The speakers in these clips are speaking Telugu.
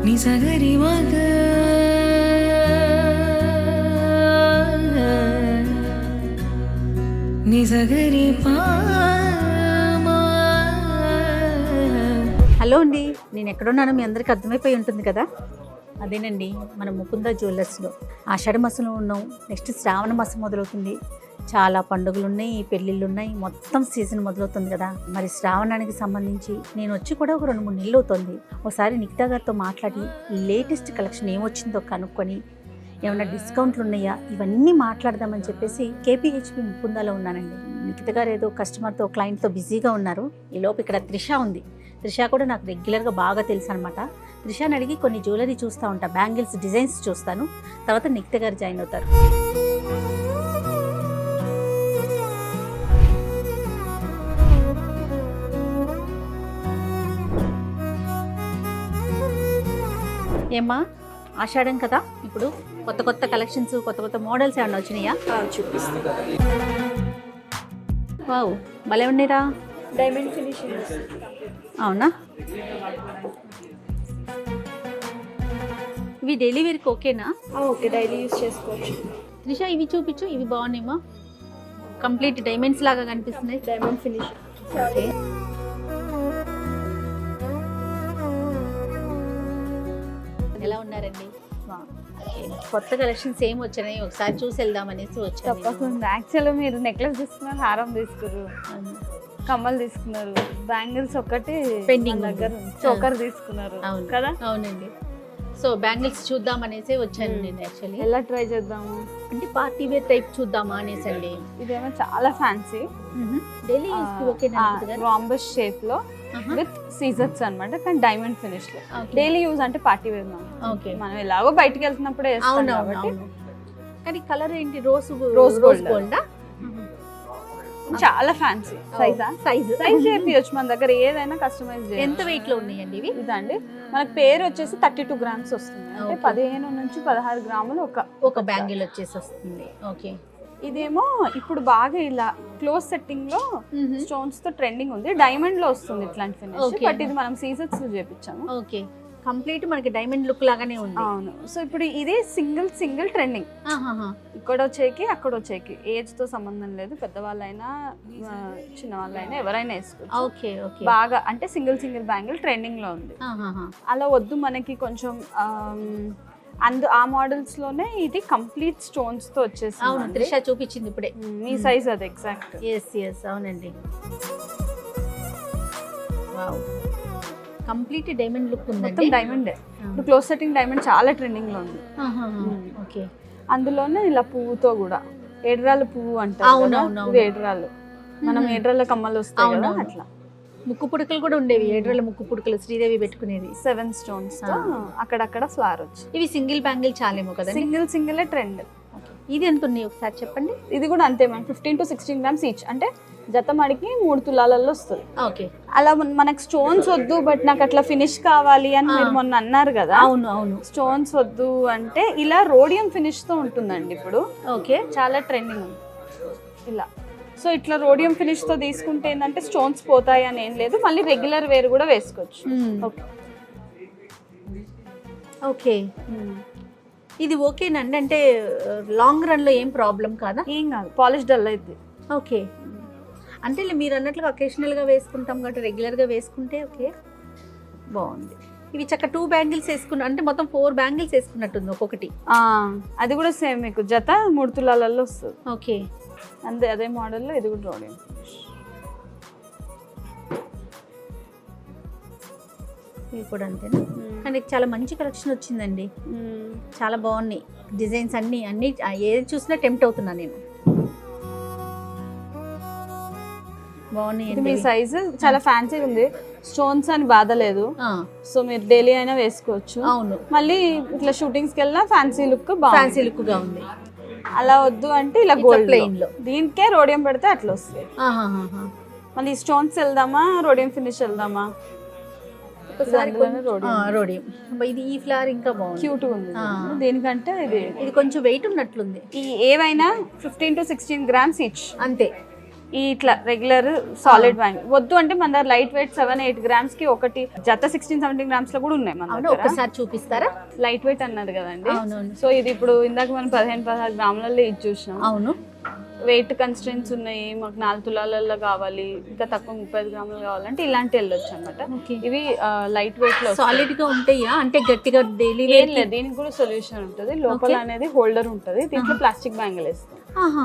నిజగరి మగ నిజగరి హలో అండి, నేను ఎక్కడున్నానో మీ అందరికీ అర్థమైపోయి ఉంటుంది కదా. అదేనండి మన ముకుంద జ్యువెలర్స్లో. ఆషాఢ మాసంలో ఉన్నాం, నెక్స్ట్ శ్రావణ మాసం మొదలవుతుంది. చాలా పండుగలు ఉన్నాయి, పెళ్ళిళ్ళు ఉన్నాయి, మొత్తం సీజన్ మొదలవుతుంది కదా. మరి శ్రావణానికి సంబంధించి నేను వచ్చి కూడా ఒక 2-3 నెలలు అవుతుంది. ఒకసారి నిఖితా గారితో మాట్లాడి లేటెస్ట్ కలెక్షన్ ఏమొచ్చిందో కనుక్కొని ఏమైనా డిస్కౌంట్లు ఉన్నాయా ఇవన్నీ మాట్లాడదామని చెప్పేసి కేపీహెచ్పి ముకుందాలో ఉన్నానండి. నిఖితా గారు ఏదో కస్టమర్తో క్లయింట్తో బిజీగా ఉన్నారు. ఈలోపు ఇక్కడ త్రిష ఉంది. త్రిష కూడా నాకు రెగ్యులర్గా బాగా తెలుసు అనమాట. త్రిషని అడిగి కొన్ని జ్యువెలరీ చూస్తూ ఉంటా, బ్యాంగిల్స్ డిజైన్స్ చూస్తాను. తర్వాత నిఖితా గారు జాయిన్ అవుతారు. ఏమ్మా, ఆషాఢం కదా, ఇప్పుడు కొత్త కొత్త కలెక్షన్స్, కొత్త కొత్త మోడల్స్ ఏమన్నా వచ్చినాయా? చూపిస్తా. వావ్, భలే ఉన్నాయిరా. Diamond finishing. అవునా? ఇవి డైలీ వేర్కి ఓకేనా? ఓకే, డైలీ యూస్ చేసుకోవచ్చు. త్రిష ఇవి చూపించు, ఇవి బాగున్నాయమ్మా. కంప్లీట్ డైమండ్స్ లాగా కనిపిస్తున్నాయి. Diamond finishing. ఓకే, ఎలా ఉన్నారండి? కొత్త కలెక్షన్స్ ఏం వచ్చినాయి ఒకసారి చూసి వెళ్దామనేసి వచ్చాను. తప్పకుండా. యాక్చువల్గా మీరు నెక్లెస్ తీసుకున్నారు, హారం తీసుకున్నారు, కమ్మలు తీసుకున్నారు, బ్యాంగిల్స్ ఒకటి పెండింగ్ దగ్గర, చోకర్ తీసుకున్నారు. అవును కదా? అవునండి. సో బ్యాంగిల్స్ చూద్దామనేసి వచ్చాను నేను. యాక్చువల్లీ ఎలా ట్రై చేద్దాము అంటే పార్టీ వేర్ టైప్ చూద్దామా అనేసి అండి. ఇదేమో చాలా ఫ్యాన్సీ, డైలీ యూస్ కి ఓకేనా? రాంబస్ షేప్ లో విత్ సీజర్స్ అన్నమాట, కానీ డైమండ్ ఫినిష్ లో. డైలీ యూజ్ అంటే పార్టీ వేర్ ఓకే. మనం ఎలాగో బయటికి వెళ్తున్నప్పుడే వేస్తాం కాబట్టి. కానీ కలర్ ఏంటి? Rose gold. చాలా ఫ్యాన్సీ. సైజ్ చేయొచ్చు మన దగ్గర, ఏదైనా కస్టమైజ్ చేయొచ్చు. ఎంత వెయిట్ లో ఉన్నాయండి ఇవి? ఇదండి మనకు పేరు వచ్చేసి 32 గ్రామ్స్ వస్తుంది. అంటే 15 నుంచి 16 గ్రాములు ఒక బ్యాంగిల్ వచ్చేసి వస్తుంది. ఓకే. ఇదేమో ఇప్పుడు బాగా ఇలా క్లోజ్ సెట్టింగ్ లో స్టోన్స్ తో ట్రెండింగ్ ఉంది. డైమండ్ లో వస్తుంది ఇట్లాంటి ఫినిష్, బట్ ఇది మనం సీజర్స్ లో చేపించాము. ఓకే, కంప్లీట్ మనకి డైమండ్ లుక్ లాగానే ఉంది. అవును. సో ఇప్పుడు ఇది సింగిల్ ట్రెండింగ్. ఇక్కడ వచ్చేకి అక్కడ వచ్చేకి ఏజ్ తో సంబంధం లేదు, పెద్దవాళ్ళైనా చిన్న వాళ్ళైనా ఎవరైనా వేసుకోవచ్చు. Okay okay. బాగా అంటే సింగిల్ బ్యాంగిల్ ట్రెండింగ్ లో ఉంది. అలా వద్దు మనకి కొంచెం ఆ మోడల్స్ లోనే ఇది కంప్లీట్ స్టోన్స్ తో వచ్చేసి. అవును, త్రిష చూపించింది ఇప్పుడే. మీ సైజ్ అది ఎగ్జాక్ట్. ఎస్ అవునండి. వావ్, కంప్లీట్ డైమండ్ లుక్ ఉంది. మొత్తం డైమండ్. ఇప్పుడు క్లోజ్ సెట్టింగ్ డైమండ్ చాలా ట్రెండింగ్ లో ఉంది. ఓకే. అందులోనే ఇలా పువ్వుతో కూడా, ఏడ్రాల పువ్వు అంటారు. ఏడ్రాలు మనం ఏడ్రాల కమ్మలు వస్తాయి కదా, అట్లా ముక్కు పుడకలు కూడా ఉండేవి. ఏడ్రాల ముక్కు పుడకలు శ్రీదేవి పెట్టుకునేది. 7 స్టోన్స్ తో అక్కడక్కడ ఫ్లవర్ వచ్చి. ఇవి సింగిల్ బ్యాంగిల్ చాలేమో కదా? Single trend. ఇది ఎంత ఉన్నాయి ఒకసారి చెప్పండి? ఇది కూడా అంతే మ్యామ్, 15 to 16 గ్రామ్స్ ఈచ్. అంటే జత మడికి 3 తులాలలో వస్తుంది. ఓకే. అలా మనకు స్టోన్స్ వద్దు, బట్ నాకు అట్లా ఫినిష్ కావాలి అని మీరు మొన్న అన్నారు కదా. అవును. స్టోన్స్ వద్దు అంటే ఇలా రోడియం ఫినిష్ తో ఉంటుందండి ఇప్పుడు. ఓకే, చాలా ట్రెండింగ్ ఉంది ఇలా. సో ఇట్లా రోడియం ఫినిష్ తో తీసుకుంటే ఏంటంటే స్టోన్స్ పోతాయి అని ఏం లేదు, మళ్ళీ రెగ్యులర్ వేర్ కూడా వేసుకోవచ్చు. ఓకే. ఇది ఓకేనండి, అంటే లాంగ్ రన్ లో ఏం ప్రాబ్లం కాదా? ఏం కాదు, పాలిష్ డల్ అయితే. ఓకే, అంటే మీరు అన్నట్లుగా అకేషనల్ గా వేసుకుంటాం కాబట్టి రెగ్యులర్ గా వేసుకుంటే ఓకే, బాగుంది. ఇవి చక్క 2 బ్యాంగిల్స్ వేసుకున్నా అంటే మొత్తం 4 బ్యాంగిల్స్ వేసుకున్నట్టుంది ఒక్కొక్కటి. అది కూడా సేమ్ మీకు జత 3 తులాలలో వస్తుంది. ఓకే, అంతే. అదే మోడల్లో ఇది కూడా రోడియం. ఇవి కూడా అంతేనా? కానీ చాలా మంచి కలెక్షన్ వచ్చిందండి, చాలా బాగున్నాయి డిజైన్స్ అన్నీ ఏది చూసినా టెంప్ట్ అవుతున్నా నేను. బాగున్నాయి. మీ సైజు చాలా ఫ్యాన్సీ ఉంది, స్టోన్స్ అని బాధ లేదు. సో మీరు డైలీ అయినా వేసుకోవచ్చు. అవును, మళ్ళీ ఇట్లా షూటింగ్స్కి వెళ్ళినా ఫ్యాన్సీ లుక్ గా ఉంది. అలా వద్దు అంటే ఇలా గోల్డ్ ప్లెయిన్ లో దీనికే రోడియం పెడితే అట్లా వస్తుంది. మళ్ళీ స్టోన్స్ వెళ్దామా, రోడియం ఫినిష్ వెళ్దామా, ఒకసారి అందులోనే rhodium. రోడియం. ఇది ఈ ఫ్లవర్ ఇంకా బాగుంది, క్యూట్ ఉంది దీనికంటే ఇది కొంచెం వెయిట్ ఉన్నట్లుంది. ఈ ఏవైనా 15 to 16 grams ఈచ్ అంతే. ఈ ఇట్లా రెగ్యులర్ సాలిడ్ బ్యాంగిల్ వద్దు అంటే మన దగ్గర లైట్ వెయిట్ 7-8 grams కి ఒకటి జత 16-17 grams లో కూడా ఉన్నాయి మన అవును, దగ్గర. ఒకసారి చూపిస్తారా? లైట్ వెయిట్ అన్నారు కదండి. అవునవును. సో ఇది ఇప్పుడు ఇందాక మనం 15-16 గ్రాములలో ఇది చూసినాం. అవును, వెయిట్ కన్స్టెంట్స్ ఉన్నాయి, మాకు 4 తులాలలో కావాలి, ఇంకా తక్కువ 35 గ్రాములు కావాలంటే ఇలాంటి వెళ్ళొచ్చు అనమాట. ఇవి లైట్ వెయిట్ లో సాలిడ్ గా ఉంటాయా అంటే గట్టిగా డైలీ ఏం లేదు, దీనికి కూడా సొల్యూషన్ ఉంటుంది. లోపల అనేది హోల్డర్ ఉంటుంది, దీంట్లో ప్లాస్టిక్ బ్యాంగిల్ వేస్తాం.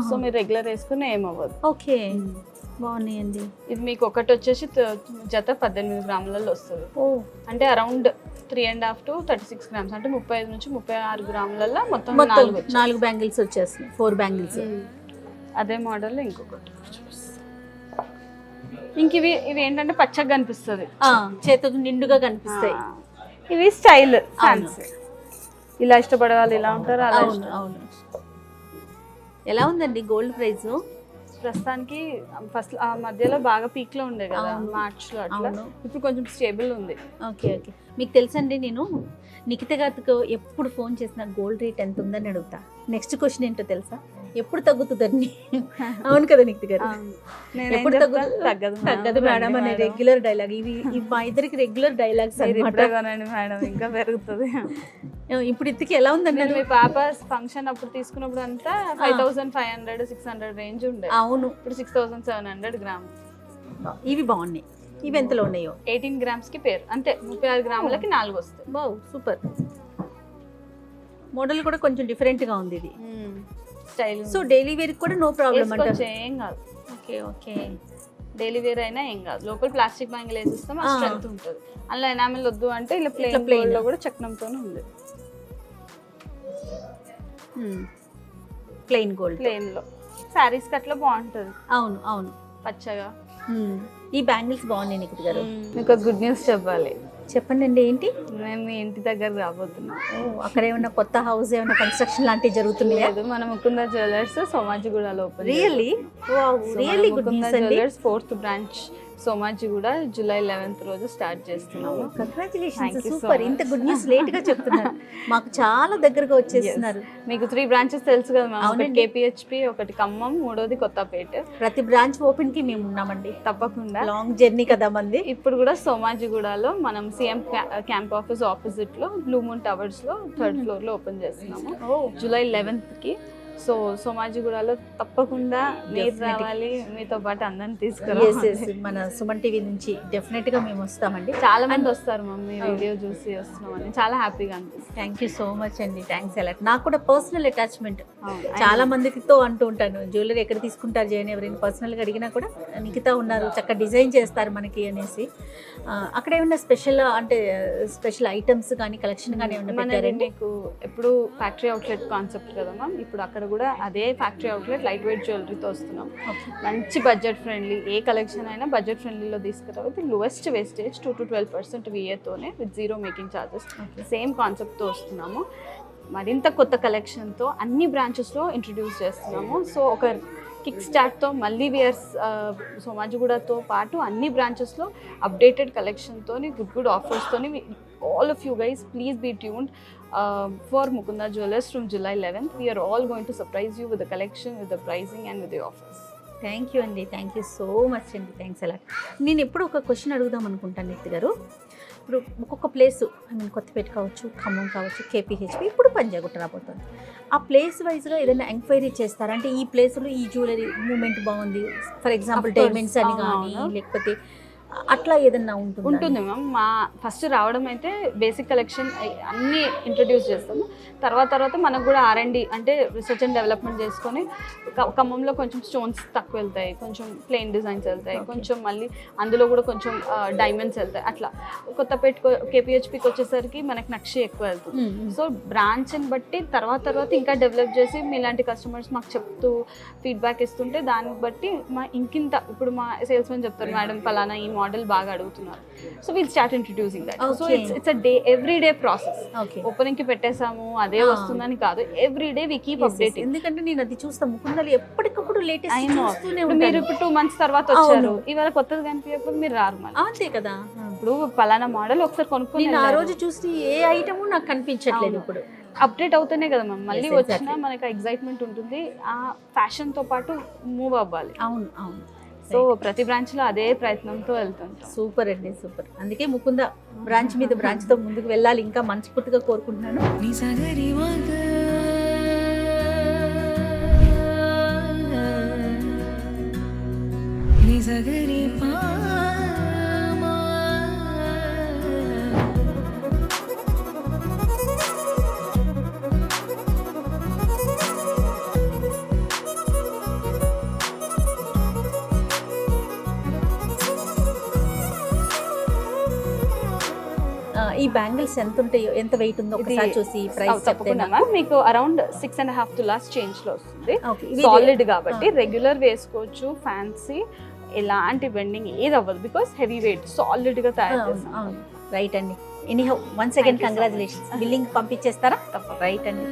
సో మీరు రెగ్యులర్ వేసుకుని ఏమవ్వదు. ఓకే, బాగున్నాయండి. ఇది మీకు ఒకటి వచ్చేసి జత 18 గ్రాములలో వస్తుంది. అంటే అరౌండ్ 3.5 to 36 grams, అంటే 35 నుంచి 36 గ్రాములలో మొత్తం 4 బ్యాంగిల్స్ వచ్చేస్తున్నాయి, 4 బ్యాంగిల్స్. అదే మోడల్ ఇంకొకటి ఇంక ఇవి ఏంటంటే పచ్చగా కనిపిస్తుంది, చేతులు నిండుగా కనిపిస్తాయి. ఇవి స్టైల్ ఫ్యాన్సీ, ఇలా ఇష్టపడే వాళ్ళు ఇలా ఉంటారు అలా. అవును. ఎలా ఉందండి గోల్డ్ ప్రైస్? ప్రస్తుతానికి ఫస్ట్ ఆ మధ్యలో బాగా పీక్ లో ఉండే కదా మార్చ్ లో, అట్లా ఇప్పుడు కొంచెం స్టేబుల్ ఉంది. ఓకే. మీకు తెలుసండి, నేను నిఖిత గారికి ఎప్పుడు ఫోన్ చేసినా గోల్డ్ రేట్ ఎంత ఉందని అడుగుతా. నెక్స్ట్ క్వశ్చన్ ఏంటో తెలుసా? ఎప్పుడు తగ్గుతుందండి? అవును కదా నిఖిత గారు, ఎప్పుడు తగ్గదు మేడం అనే రెగ్యులర్ డైలాగ్. ఇవి మా ఇద్దరికి రెగ్యులర్ డైలాగ్స్ మేడం, ఇంకా పెరుగుతుంది. ఇప్పుడు ఇంతకి ఎలా ఉందండి? మీ పాప ఫంక్షన్ అప్పుడు తీసుకున్నప్పుడు అంతా 5500-600 రేంజ్ ఉండే. అవును, ఇప్పుడు 6700 గ్రామ్. ఇవి బాగున్నాయి. ఇవి ఎంతలో ఉన్నాయో? 18 grams కి పేరు, అంటే 36 గ్రాములకి 4 వస్తాయి. బావ్, సూపర్. మోడల్ కూడా కొంచెం డిఫరెంట్ గా ఉంది ఇది, స్టైల్. సో డైలీ వేర్ కూడా నో ప్రాబ్లం అంటారు? ఏం కాదు. ఓకే. డైలీ వేర్ అయినా ఏం కాదు. లోపల ప్లాస్టిక్ బ్యాంగిల్ వేసిస్తాం, ఆ స్ట్రెంత్ ఉంటుంది. అందులో ఎనామిల్ వద్దు అంటే ఇలా ప్లెయిన్ లో కూడా చక్రంతోనే ఉంది. ప్లెయిన్ గోల్డ్, ప్లెయిన్ లో సారీస్ కి అట్లా బాగుంటుంది. అవును, పచ్చగా. ఈ బ్యాంగిల్స్ బాగున్నాయి నిఖిత్ గారు. మీకు గుడ్ న్యూస్ చెప్పాలి. చెప్పండి అండి. ఏంటి? మేము మీ ఇంటి దగ్గర రాబోతున్నాం. అక్కడ ఏమన్నా కొత్త హౌస్ ఏమైనా కన్స్ట్రక్షన్ లాంటివి జరుగుతున్నాయా? లేదు, మన ముకుంద జ్యువెలర్స్ సోమాజిగూడలో ఓపెన్. రియల్లీ గుడ్ న్యూస్ అండి. Jewellers 4th branch Somajiguda July 11th రోజు స్టార్ట్ చేస్తున్నాము. Congratulations, super. ఇంత గుడ్ న్యూస్ లేట్ గా చెప్తున్నారు, మాకు చాలా దగ్గరగా వచ్చేస్తున్నారు. మీకు 3 branches తెలుసు కదా మ్యామ్. ఒకటి KPHP, ఒకటి ఖమ్మం, మూడోది కొత్తపేట. ప్రతి బ్రాంచ్ ఓపెన్ కి మేము ఉన్నామండి. తప్పకుండా, లాంగ్ జర్నీ కదా మంది. ఇప్పుడు కూడా సోమాజిగూడలో మనం CM క్యాంప్ ఆఫీస్ ఆపోజిట్ లో బ్లూ మూన్ టవర్స్ లో 3rd floor లో ఓపెన్ చేస్తున్నాము జూలై 11th కి. సో సోమాజిగూడలో తప్పకుండా మీరు రావాలి, మీతో పాటు అందరిని తీసుకురావాలి. మన సుమన్ టీవీ నుంచి డెఫినెట్ గా మేము వస్తామండి. చాలా మంది వస్తారు మమ్మీ, వీడియో చూసి వస్తున్నామని చాలా హ్యాపీగా అనిపిస్తుంది. థ్యాంక్ యూ సో మచ్ అండి, థ్యాంక్స్ అలాట్. నాకు కూడా పర్సనల్ అటాచ్మెంట్ చాలా మందితో అంటూ ఉంటాను, జ్యువెలరీ ఎక్కడ తీసుకుంటారు చేయని, ఎవరైనా పర్సనల్గా అడిగినా కూడా నిఖిత ఉన్నారు, చక్కగా డిజైన్ చేస్తారు మనకి అనేసి. అక్కడ ఏమన్నా స్పెషల్ అంటే స్పెషల్ ఐటమ్స్ కానీ కలెక్షన్ కానీ ఏమన్నా పెట్టారండి? మీకు ఎప్పుడు ఫ్యాక్టరీ అవుట్లెట్ కాన్సెప్ట్ కదా మ్యామ్, ఇప్పుడు అక్కడ కూడా అదే ఫ్యాక్టరీ అవుట్లెట్ లైట్ వెయిట్ జ్యువెలరీతో వస్తున్నాం. మంచి బడ్జెట్ ఫ్రెండ్లీ, ఏ కలెక్షన్ అయినా బడ్జెట్ ఫ్రెండ్లీలో తీసుకురావాలి. లోయెస్ట్ వేస్టేజ్ 2 to 12% VA-తోనే విత్ 0 మేకింగ్ ఛార్జెస్. సేమ్ కాన్సెప్ట్తో వస్తున్నాము. మరింత కొత్త కలెక్షన్తో అన్ని బ్రాంచెస్లో ఇంట్రడ్యూస్ చేస్తున్నాము. సో ఒక కిక్ స్టార్ట్తో మళ్ళీ వియర్స్ సోమాజిగూడతో పాటు అన్ని బ్రాంచెస్లో అప్డేటెడ్ కలెక్షన్తో గుడ్ ఆఫర్స్తోని all of you guys please be tuned for Mukunda Jewelers from July 11th. We are all going to surprise you with the collection, with the pricing and with the offers. Thank you అండి, థ్యాంక్ యూ సో మచ్ అండి, థ్యాంక్స్ అలా. నేను ఎప్పుడు ఒక క్వశ్చన్ అడుగుదాం అనుకుంటాను నిఖిత్ గారు. ఇప్పుడు ఒక్కొక్క ప్లేసు, కొత్తపేట కావచ్చు, ఖమ్మం కావచ్చు, KPHP, ఇప్పుడు పంజాగుట్ట రాబోతుంది. ఆ ప్లేస్ వైజ్గా ఏదైనా ఎంక్వైరీ చేస్తారా? అంటే ఈ ప్లేస్లో ఈ జ్యువెలరీ మూమెంట్ బాగుంది, ఫర్ ఎగ్జాంపుల్ డైమండ్స్ అని కానీ, లేకపోతే అట్లా ఏదన్నా ఉంటుంది మ్యామ్. మా ఫస్ట్ రావడం అయితే బేసిక్ కలెక్షన్ అన్నీ ఇంట్రడ్యూస్ చేస్తాము. తర్వాత మనకు కూడా R&D అంటే రీసెర్చ్ అండ్ డెవలప్మెంట్ చేసుకొని ఖమ్మంలో కొంచెం స్టోన్స్ తక్కువ వెళ్తాయి, కొంచెం ప్లెయిన్ డిజైన్స్ వెళ్తాయి, కొంచెం మళ్ళీ అందులో కూడా కొంచెం డైమండ్స్ వెళ్తాయి. అట్లా కొత్తపేట KPHPకి వచ్చేసరికి మనకి నక్షి ఎక్కువ వెళ్తుంది. సో బ్రాంచ్ని బట్టి తర్వాత ఇంకా డెవలప్ చేసి మీలాంటి కస్టమర్స్ మాకు చెప్తూ ఫీడ్బ్యాక్ ఇస్తుంటే దాన్ని బట్టి మా ఇంకింత ఇప్పుడు మా సేల్స్ మెన్ చెప్తారు, మేడం పలానా ఈ మోడల్ బాగా అడుగుతున్నారు. So we'll start introducing that. So it's a day every day process. Opening కి పెట్టేసాము అదే వస్తుందని కాదు, every day we keep updating. ఎందుకంటే నేను అది చూస్తాను ముకుందలు ఎప్పటికప్పుడు లేటెస్ట్ చూస్తూనే ఉంటాను. మీరు ఇప్పుడు 2 months తర్వాత వచ్చారు, ఇవాళ కొత్తది కనిపించకపోతే మీరు రారు మళ్ళీ. అంతే కదా. ఇప్పుడు పలానా మోడల్ ఒకసారి కొనుక్కొని నేను ఆ రోజు చూసి ఏ ఐటమ్ నాకు కనిపించట్లేదు ఇప్పుడు. అప్డేట్ అవుతూనే కదా మ్యామ్, మళ్ళీ Yes, వచ్చినా exactly. మనకి ఎగ్జైట్మెంట్ ఉంటుంది, ఆ ఫ్యాషన్తో పాటు మూవ్ అవ్వాలి. అవును అవును. సో ప్రతి బ్రాంచ్లో అదే ప్రయత్నంతో వెళ్తుంటాం. సూపర్ అండి, సూపర్. అందుకే ముకుంద బ్రాంచ్ మీద బ్రాంచ్తో ముందుకు వెళ్ళాలి ఇంకా మనస్ఫూర్తిగా కోరుకుంటున్నాను. నిజగరి మగ నిజగరి పామా ఈ బ్యాంగిల్స్ ఎంత ఉంటాయో, ఎంత వెయిట్ ఉందో ఒకసారి చూసి ప్రైస్ తప్పకుండా చెప్తే. మ్యామ్, మీకు అరౌండ్ 6.5 తులాస్ చేంజ్ లో వస్తుంది. Okay, ఇవి సాలిడ్ కాబట్టి రెగ్యులర్ వేసుకోవచ్చు, ఫ్యాన్సీ ఎలాంటి బెండింగ్ ఏది అవ్వదు, బికాస్ హెవీ వెయిట్ సాలిడ్ గా తయారు చేస్తాం. రైట్ అండి. Anyhow once again congratulations. Billing పంపించేస్తారా? రైట్ అండి.